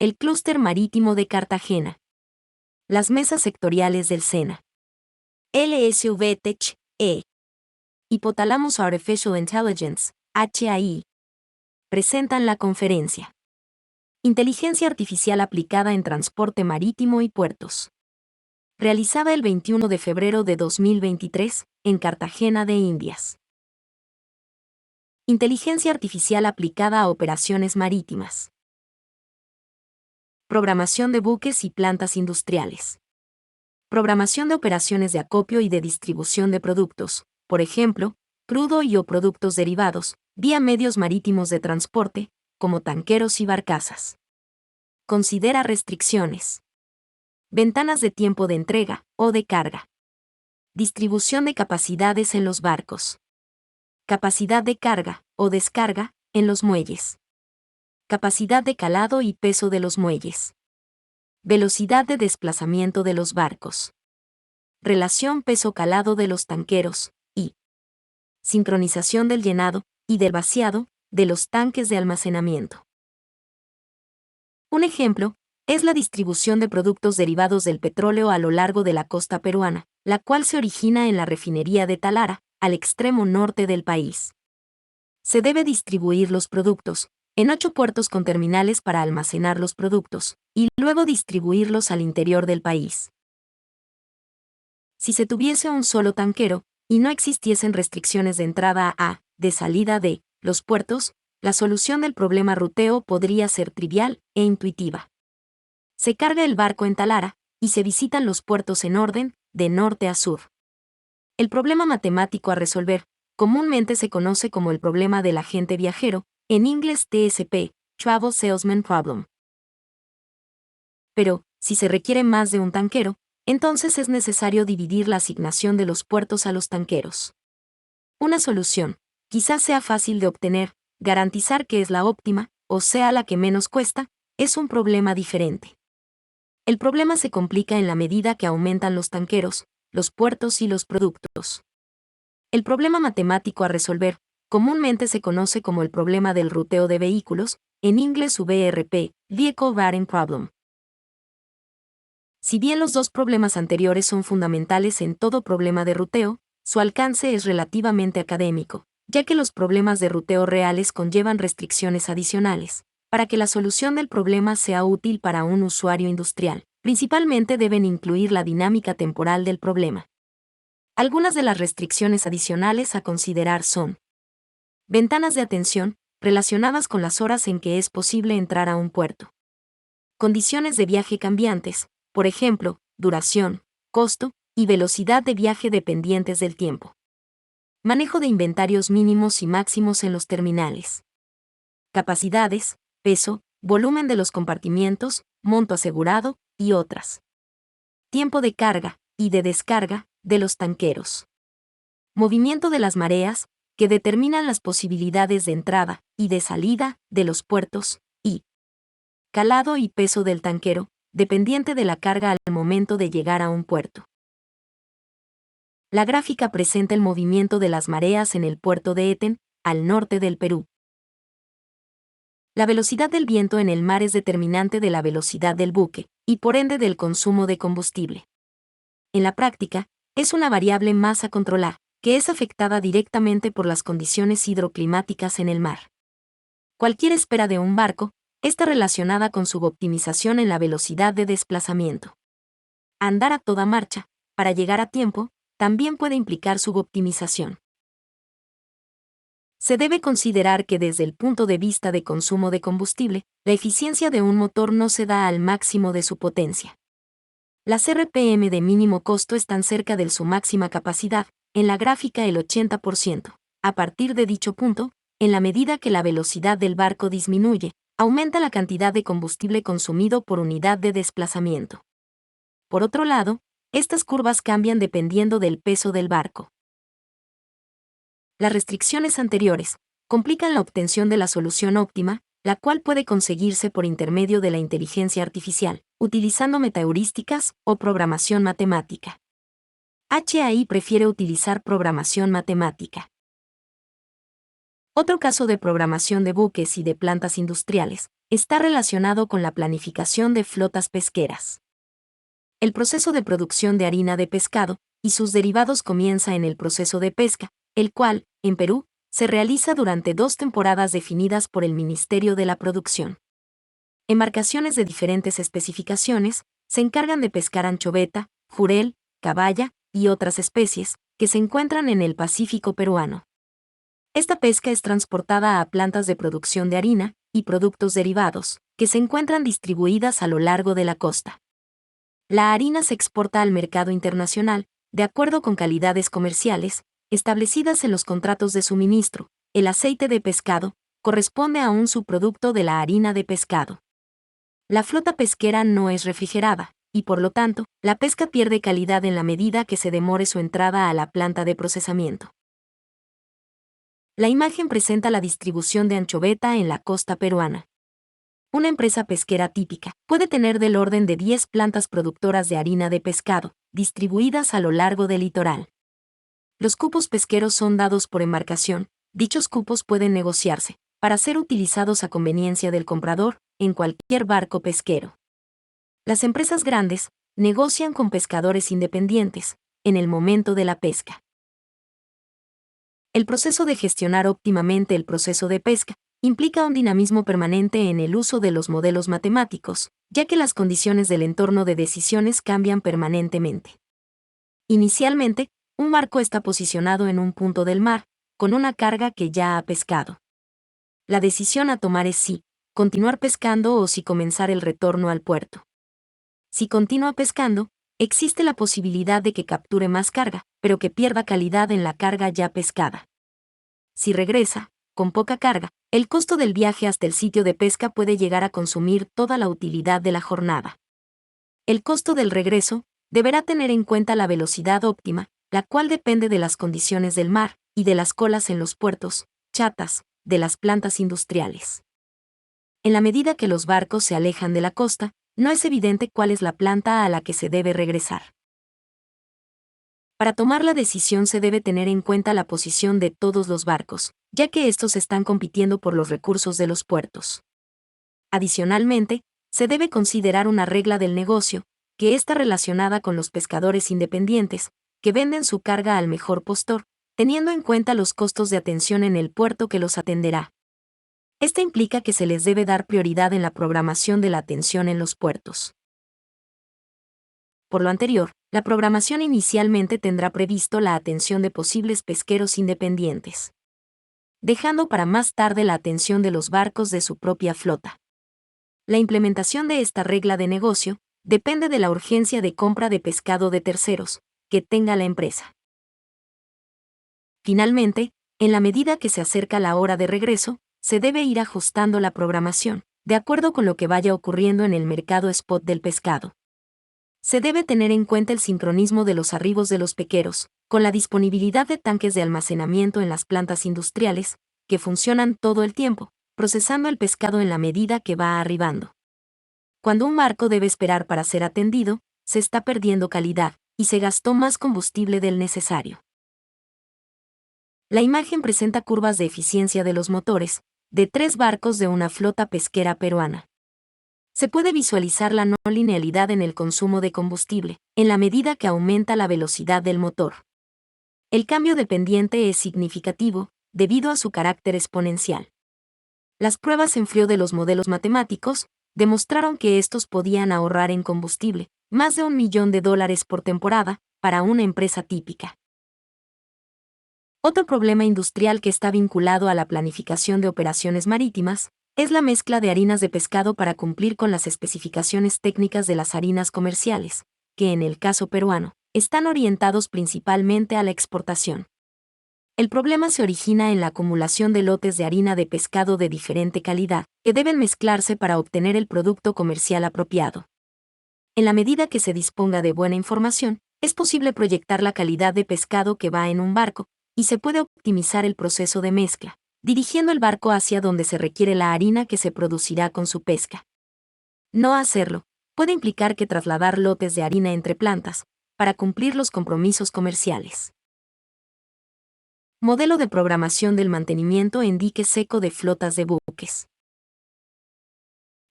El Clúster Marítimo de Cartagena. Las mesas sectoriales del SENA. LSV Tech, E. Hypothalamus Artificial Intelligence, HAI. Presentan la conferencia. Inteligencia Artificial aplicada en transporte marítimo y puertos. Realizada el 21 de febrero de 2023, en Cartagena de Indias. Inteligencia Artificial aplicada a operaciones marítimas. Programación de buques y plantas industriales. Programación de operaciones de acopio y de distribución de productos, por ejemplo, crudo y o productos derivados, vía medios marítimos de transporte, como tanqueros y barcazas. Considera restricciones. Ventanas de tiempo de entrega o de carga. Distribución de capacidades en los barcos. Capacidad de carga o descarga en los muelles. Capacidad de calado y peso de los muelles. Velocidad de desplazamiento de los barcos. Relación peso-calado de los tanqueros, y sincronización del llenado y del vaciado de los tanques de almacenamiento. Un ejemplo es la distribución de productos derivados del petróleo a lo largo de la costa peruana, la cual se origina en la refinería de Talara, al extremo norte del país. Se debe distribuir los productos en 8 puertos con terminales para almacenar los productos, y luego distribuirlos al interior del país. Si se tuviese un solo tanquero, y no existiesen restricciones de entrada a, de salida de, los puertos, la solución del problema ruteo podría ser trivial e intuitiva. Se carga el barco en Talara, y se visitan los puertos en orden, de norte a sur. El problema matemático a resolver, comúnmente se conoce como el problema del agente viajero, en inglés TSP, Travel Salesman Problem. Pero, si se requiere más de un tanquero, entonces es necesario dividir la asignación de los puertos a los tanqueros. Una solución, quizás sea fácil de obtener, garantizar que es la óptima, o sea la que menos cuesta, es un problema diferente. El problema se complica en la medida que aumentan los tanqueros, los puertos y los productos. El problema matemático a resolver, comúnmente se conoce como el problema del ruteo de vehículos, en inglés VRP, Vehicle Routing Problem. Si bien los dos problemas anteriores son fundamentales en todo problema de ruteo, su alcance es relativamente académico, ya que los problemas de ruteo reales conllevan restricciones adicionales. Para que la solución del problema sea útil para un usuario industrial, principalmente deben incluir la dinámica temporal del problema. Algunas de las restricciones adicionales a considerar son: ventanas de atención, relacionadas con las horas en que es posible entrar a un puerto. Condiciones de viaje cambiantes, por ejemplo, duración, costo y velocidad de viaje dependientes del tiempo. Manejo de inventarios mínimos y máximos en los terminales. Capacidades, peso, volumen de los compartimientos, monto asegurado, y otras. Tiempo de carga y de descarga de los tanqueros. Movimiento de las mareas, que determinan las posibilidades de entrada y de salida de los puertos, y calado y peso del tanquero, dependiente de la carga al momento de llegar a un puerto. La gráfica presenta el movimiento de las mareas en el puerto de Eten, al norte del Perú. La velocidad del viento en el mar es determinante de la velocidad del buque, y por ende del consumo de combustible. En la práctica, es una variable más a controlar, que es afectada directamente por las condiciones hidroclimáticas en el mar. Cualquier espera de un barco está relacionada con su optimización en la velocidad de desplazamiento. Andar a toda marcha, para llegar a tiempo, también puede implicar suboptimización. Se debe considerar que desde el punto de vista de consumo de combustible, la eficiencia de un motor no se da al máximo de su potencia. Las RPM de mínimo costo están cerca de su máxima capacidad, en la gráfica el 80%. A partir de dicho punto, en la medida que la velocidad del barco disminuye, aumenta la cantidad de combustible consumido por unidad de desplazamiento. Por otro lado, estas curvas cambian dependiendo del peso del barco. Las restricciones anteriores complican la obtención de la solución óptima, la cual puede conseguirse por intermedio de la inteligencia artificial, utilizando metaheurísticas o programación matemática. HAI prefiere utilizar programación matemática. Otro caso de programación de buques y de plantas industriales está relacionado con la planificación de flotas pesqueras. El proceso de producción de harina de pescado y sus derivados comienza en el proceso de pesca, el cual, en Perú, se realiza durante 2 temporadas definidas por el Ministerio de la Producción. Embarcaciones de diferentes especificaciones se encargan de pescar anchoveta, jurel, caballa y otras especies que se encuentran en el Pacífico peruano. Esta pesca es transportada a plantas de producción de harina y productos derivados, que se encuentran distribuidas a lo largo de la costa. La harina se exporta al mercado internacional, de acuerdo con calidades comerciales, establecidas en los contratos de suministro. El aceite de pescado corresponde a un subproducto de la harina de pescado. La flota pesquera no es refrigerada, y por lo tanto, la pesca pierde calidad en la medida que se demore su entrada a la planta de procesamiento. La imagen presenta la distribución de anchoveta en la costa peruana. Una empresa pesquera típica puede tener del orden de 10 plantas productoras de harina de pescado, distribuidas a lo largo del litoral. Los cupos pesqueros son dados por embarcación. Dichos cupos pueden negociarse, para ser utilizados a conveniencia del comprador, en cualquier barco pesquero. Las empresas grandes negocian con pescadores independientes, en el momento de la pesca. El proceso de gestionar óptimamente el proceso de pesca implica un dinamismo permanente en el uso de los modelos matemáticos, ya que las condiciones del entorno de decisiones cambian permanentemente. Inicialmente, un barco está posicionado en un punto del mar, con una carga que ya ha pescado. La decisión a tomar es si continuar pescando o si comenzar el retorno al puerto. Si continúa pescando, existe la posibilidad de que capture más carga, pero que pierda calidad en la carga ya pescada. Si regresa, con poca carga, el costo del viaje hasta el sitio de pesca puede llegar a consumir toda la utilidad de la jornada. El costo del regreso deberá tener en cuenta la velocidad óptima, la cual depende de las condiciones del mar y de las colas en los puertos, chatas, de las plantas industriales. En la medida que los barcos se alejan de la costa, no es evidente cuál es la planta a la que se debe regresar. Para tomar la decisión se debe tener en cuenta la posición de todos los barcos, ya que estos están compitiendo por los recursos de los puertos. Adicionalmente, se debe considerar una regla del negocio, que está relacionada con los pescadores independientes, que venden su carga al mejor postor, teniendo en cuenta los costos de atención en el puerto que los atenderá. Esto implica que se les debe dar prioridad en la programación de la atención en los puertos. Por lo anterior, la programación inicialmente tendrá previsto la atención de posibles pesqueros independientes, dejando para más tarde la atención de los barcos de su propia flota. La implementación de esta regla de negocio depende de la urgencia de compra de pescado de terceros que tenga la empresa. Finalmente, en la medida que se acerca la hora de regreso, se debe ir ajustando la programación, de acuerdo con lo que vaya ocurriendo en el mercado spot del pescado. Se debe tener en cuenta el sincronismo de los arribos de los pequeros, con la disponibilidad de tanques de almacenamiento en las plantas industriales, que funcionan todo el tiempo, procesando el pescado en la medida que va arribando. Cuando un barco debe esperar para ser atendido, se está perdiendo calidad, y se gastó más combustible del necesario. La imagen presenta curvas de eficiencia de los motores, de 3 barcos de una flota pesquera peruana. Se puede visualizar la no linealidad en el consumo de combustible, en la medida que aumenta la velocidad del motor. El cambio de pendiente es significativo, debido a su carácter exponencial. Las pruebas en frío de los modelos matemáticos demostraron que estos podían ahorrar en combustible más de $1 millón por temporada para una empresa típica. Otro problema industrial que está vinculado a la planificación de operaciones marítimas es la mezcla de harinas de pescado para cumplir con las especificaciones técnicas de las harinas comerciales, que en el caso peruano, están orientados principalmente a la exportación. El problema se origina en la acumulación de lotes de harina de pescado de diferente calidad, que deben mezclarse para obtener el producto comercial apropiado. En la medida que se disponga de buena información, es posible proyectar la calidad de pescado que va en un barco, y se puede optimizar el proceso de mezcla, dirigiendo el barco hacia donde se requiere la harina que se producirá con su pesca. No hacerlo puede implicar que trasladar lotes de harina entre plantas, para cumplir los compromisos comerciales. Modelo de programación del mantenimiento en dique seco de flotas de buques.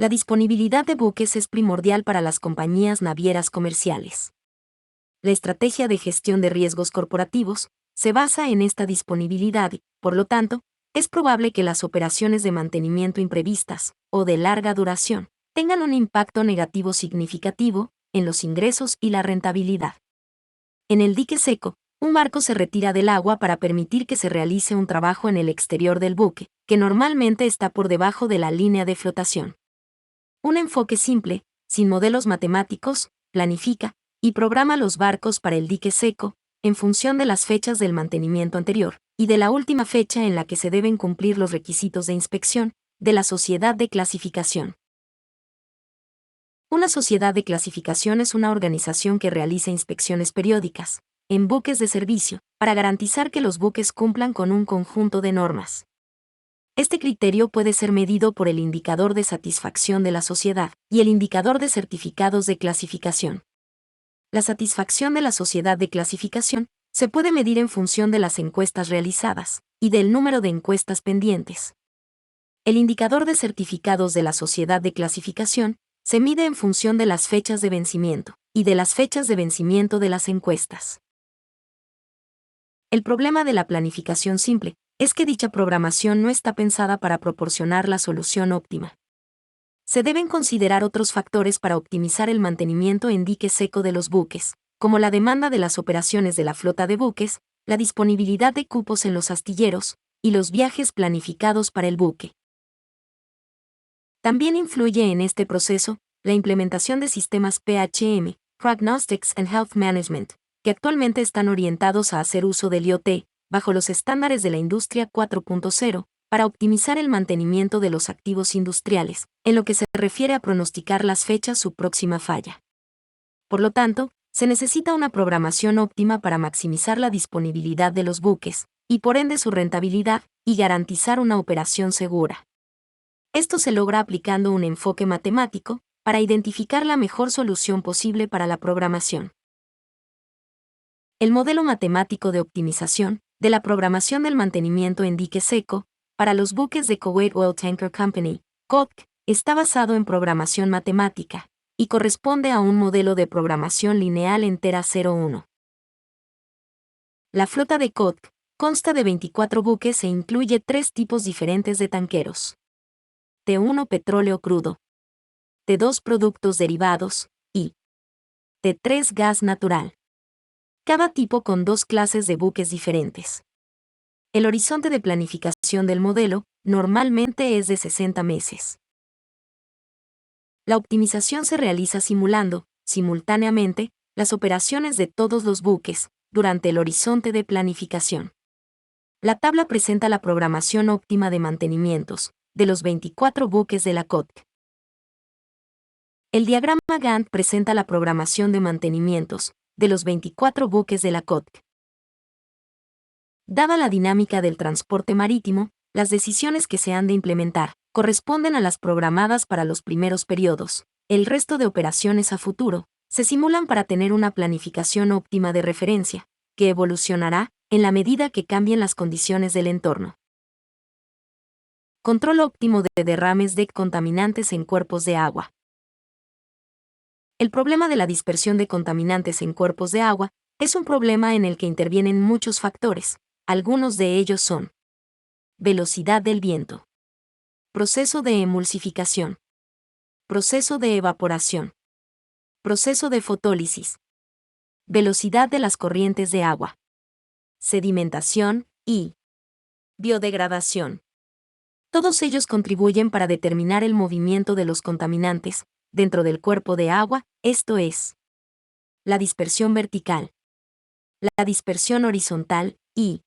La disponibilidad de buques es primordial para las compañías navieras comerciales. La estrategia de gestión de riesgos corporativos se basa en esta disponibilidad y, por lo tanto, es probable que las operaciones de mantenimiento imprevistas, o de larga duración, tengan un impacto negativo significativo en los ingresos y la rentabilidad. En el dique seco, un barco se retira del agua para permitir que se realice un trabajo en el exterior del buque, que normalmente está por debajo de la línea de flotación. Un enfoque simple, sin modelos matemáticos, planifica y programa los barcos para el dique seco, en función de las fechas del mantenimiento anterior, y de la última fecha en la que se deben cumplir los requisitos de inspección de la sociedad de clasificación. Una sociedad de clasificación es una organización que realiza inspecciones periódicas, en buques de servicio, para garantizar que los buques cumplan con un conjunto de normas. Este criterio puede ser medido por el indicador de satisfacción de la sociedad y el indicador de certificados de clasificación. La satisfacción de la sociedad de clasificación se puede medir en función de las encuestas realizadas y del número de encuestas pendientes. El indicador de certificados de la sociedad de clasificación se mide en función de las fechas de vencimiento y de las fechas de vencimiento de las encuestas. El problema de la planificación simple es que dicha programación no está pensada para proporcionar la solución óptima. Se deben considerar otros factores para optimizar el mantenimiento en dique seco de los buques, como la demanda de las operaciones de la flota de buques, la disponibilidad de cupos en los astilleros y los viajes planificados para el buque. También influye en este proceso la implementación de sistemas PHM, Prognostics and Health Management, que actualmente están orientados a hacer uso del IoT, bajo los estándares de la industria 4.0, para optimizar el mantenimiento de los activos industriales, en lo que se refiere a pronosticar las fechas su próxima falla. Por lo tanto, se necesita una programación óptima para maximizar la disponibilidad de los buques, y por ende su rentabilidad, y garantizar una operación segura. Esto se logra aplicando un enfoque matemático, para identificar la mejor solución posible para la programación. El modelo matemático de optimización de la programación del mantenimiento en dique seco para los buques de Kuwait Oil Tanker Company, KOTC, está basado en programación matemática y corresponde a un modelo de programación lineal entera 0-1. La flota de KOTC consta de 24 buques e incluye 3 tipos diferentes de tanqueros. T1 petróleo crudo, T2 productos derivados y T3 gas natural. Cada tipo con 2 clases de buques diferentes. El horizonte de planificación del modelo normalmente es de 60 meses. La optimización se realiza simulando, simultáneamente, las operaciones de todos los buques durante el horizonte de planificación. La tabla presenta la programación óptima de mantenimientos de los 24 buques de la KOTC. El diagrama Gantt presenta la programación de mantenimientos de los 24 buques de la KOTC. Dada la dinámica del transporte marítimo, las decisiones que se han de implementar corresponden a las programadas para los primeros periodos. El resto de operaciones a futuro se simulan para tener una planificación óptima de referencia, que evolucionará en la medida que cambien las condiciones del entorno. Control óptimo de derrames de contaminantes en cuerpos de agua. El problema de la dispersión de contaminantes en cuerpos de agua es un problema en el que intervienen muchos factores. Algunos de ellos son: velocidad del viento, proceso de emulsificación, proceso de evaporación, proceso de fotólisis, velocidad de las corrientes de agua, sedimentación y biodegradación. Todos ellos contribuyen para determinar el movimiento de los contaminantes dentro del cuerpo de agua, esto es, la dispersión vertical, la dispersión horizontal y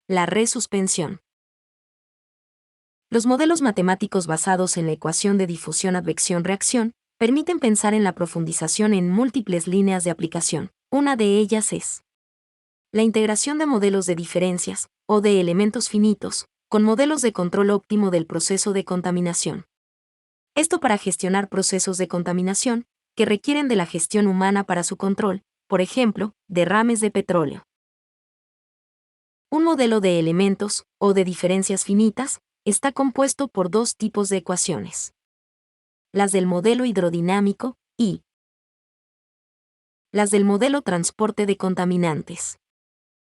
la resuspensión. Los modelos matemáticos basados en la ecuación de difusión-advección-reacción permiten pensar en la profundización en múltiples líneas de aplicación. Una de ellas es la integración de modelos de diferencias, o de elementos finitos, con modelos de control óptimo del proceso de contaminación. Esto para gestionar procesos de contaminación que requieren de la gestión humana para su control, por ejemplo, derrames de petróleo. Un modelo de elementos, o de diferencias finitas, está compuesto por 2 tipos de ecuaciones. las del modelo hidrodinámico, y las del modelo transporte de contaminantes.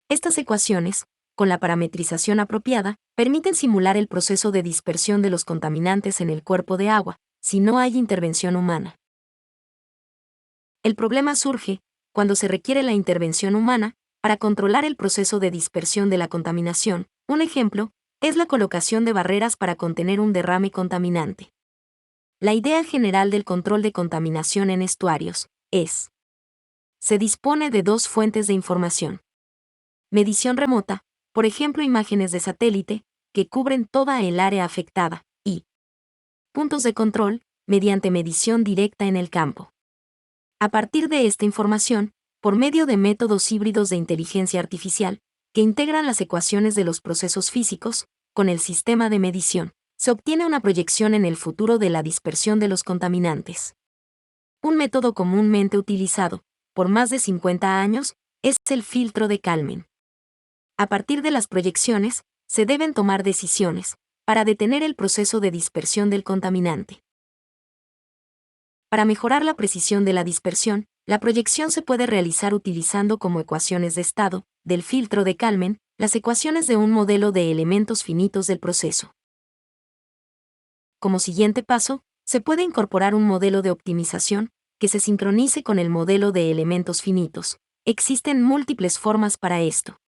Estas ecuaciones, con la parametrización apropiada, permiten simular el proceso de dispersión de los contaminantes en el cuerpo de agua, si no hay intervención humana. El problema surge cuando se requiere la intervención humana para controlar el proceso de dispersión de la contaminación. Un ejemplo es la colocación de barreras para contener un derrame contaminante. La idea general del control de contaminación en estuarios es: se dispone de dos fuentes de información. Medición remota, por ejemplo imágenes de satélite, que cubren toda el área afectada, y puntos de control, mediante medición directa en el campo. A partir de esta información, por medio de métodos híbridos de inteligencia artificial, que integran las ecuaciones de los procesos físicos, con el sistema de medición, se obtiene una proyección en el futuro de la dispersión de los contaminantes. Un método comúnmente utilizado, por más de 50 años, es el filtro de Kalman. A partir de las proyecciones, se deben tomar decisiones para detener el proceso de dispersión del contaminante. Para mejorar la precisión de la dispersión, la proyección se puede realizar utilizando como ecuaciones de estado, del filtro de Kalman, las ecuaciones de un modelo de elementos finitos del proceso. Como siguiente paso, se puede incorporar un modelo de optimización que se sincronice con el modelo de elementos finitos. Existen múltiples formas para esto.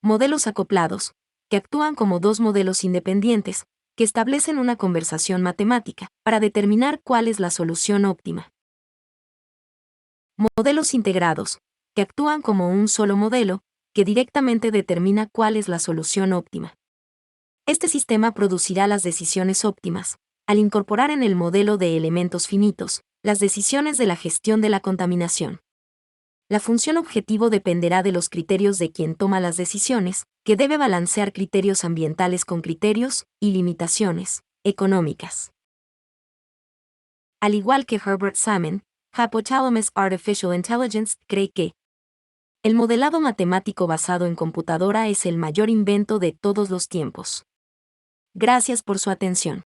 Modelos acoplados, que actúan como dos modelos independientes, que establecen una conversación matemática para determinar cuál es la solución óptima. Modelos integrados, que actúan como un solo modelo, que directamente determina cuál es la solución óptima. Este sistema producirá las decisiones óptimas, al incorporar en el modelo de elementos finitos las decisiones de la gestión de la contaminación. La función objetivo dependerá de los criterios de quien toma las decisiones, que debe balancear criterios ambientales con criterios y limitaciones económicas. Al igual que Herbert Salmon, Hypothalamus Artificial Intelligence cree que el modelado matemático basado en computadora es el mayor invento de todos los tiempos. Gracias por su atención.